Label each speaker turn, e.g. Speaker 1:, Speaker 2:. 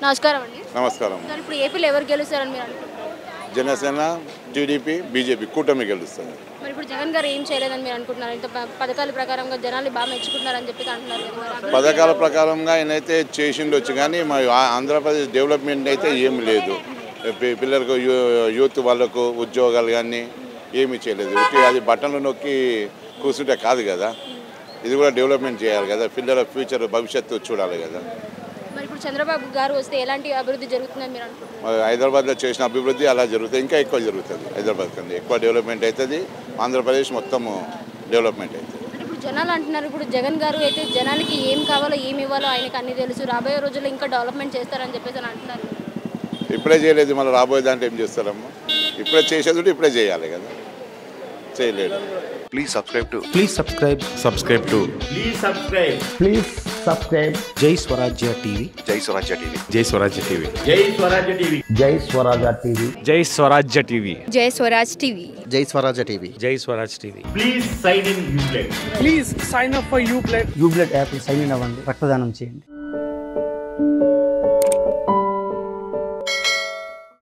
Speaker 1: నమస్కారం అండి.
Speaker 2: నమస్కారం.
Speaker 1: సార్ ఇప్పుడు ఏపీలో ఎవరు గెలుస్తారని మీరు అనుకుంటున్నారు?
Speaker 2: జనసేన, టీడీపీ, బీజేపీ కూటమి గెలుస్తుంది.
Speaker 1: మరి ఇప్పుడు జగన్ గారు ఏం చేయలేదని మీరు అనుకుంటున్నారు? ఇంత పథకాల ప్రకారంగా జనాలు బాగా మెచ్చుకుంటున్నారని చెప్పి అంటున్నారు కదా.
Speaker 2: పథకాల ప్రకారంగా ఆయనైతే చేసిండొచ్చు కానీ మా ఆంధ్రప్రదేశ్ డెవలప్మెంట్ అయితే ఏమి లేదు. పిల్లలకు యూత్ వాళ్ళకు ఉద్యోగాలు కానీ ఏమీ చేయలేదు. అది బటన్లు నొక్కి కూర్చుంటే కాదు కదా, ఇది కూడా డెవలప్మెంట్ చేయాలి కదా, పిల్లల ఫ్యూచర్ భవిష్యత్తు చూడాలి కదా.
Speaker 1: మరి ఇప్పుడు చంద్రబాబు గారు వస్తే ఎలాంటి అభివృద్ధి జరుగుతుందని మీరు అనుకుంటున్నారు?
Speaker 2: హైదరాబాద్లో చేసిన అభివృద్ధి అలా జరుగుతుంది, ఇంకా ఎక్కువ జరుగుతుంది. హైదరాబాద్ కన్నా ఎక్కువ డెవలప్మెంట్ అవుతుంది, ఆంధ్రప్రదేశ్ మొత్తము డెవలప్మెంట్ అవుతుంది.
Speaker 1: ఇప్పుడు జనాలు అంటున్నారు, ఇప్పుడు జగన్ గారు అయితే జనానికి ఏం కావాలో ఏమి ఇవ్వాలో ఆయనకు అన్ని తెలుసు, రాబోయే రోజుల్లో ఇంకా డెవలప్మెంట్ చేస్తారని చెప్పేసి అంటున్నారు.
Speaker 2: ఇప్పుడే చేయలేదు, మళ్ళీ రాబోయే దాంట్లో ఏం చేస్తారమ్మా? ఇప్పుడే చేసేది ఇప్పుడే చేయాలి కదా, చేయలేదు.
Speaker 3: Please subscribe to
Speaker 4: Jai Swarajya TV.
Speaker 3: Jai Swarajya TV.
Speaker 4: Jai Swarajya TV.
Speaker 5: Jai Swarajya TV.
Speaker 4: Jai Swarajya TV.
Speaker 6: Jai Swarajya TV.
Speaker 1: జై Swaraj TV.
Speaker 3: Jai Swarajya TV.
Speaker 6: Jai Swaraj TV.
Speaker 5: Please sign in Uplay.
Speaker 4: Ubled app sign in అవ్వండి, రక్తదానం చేయండి.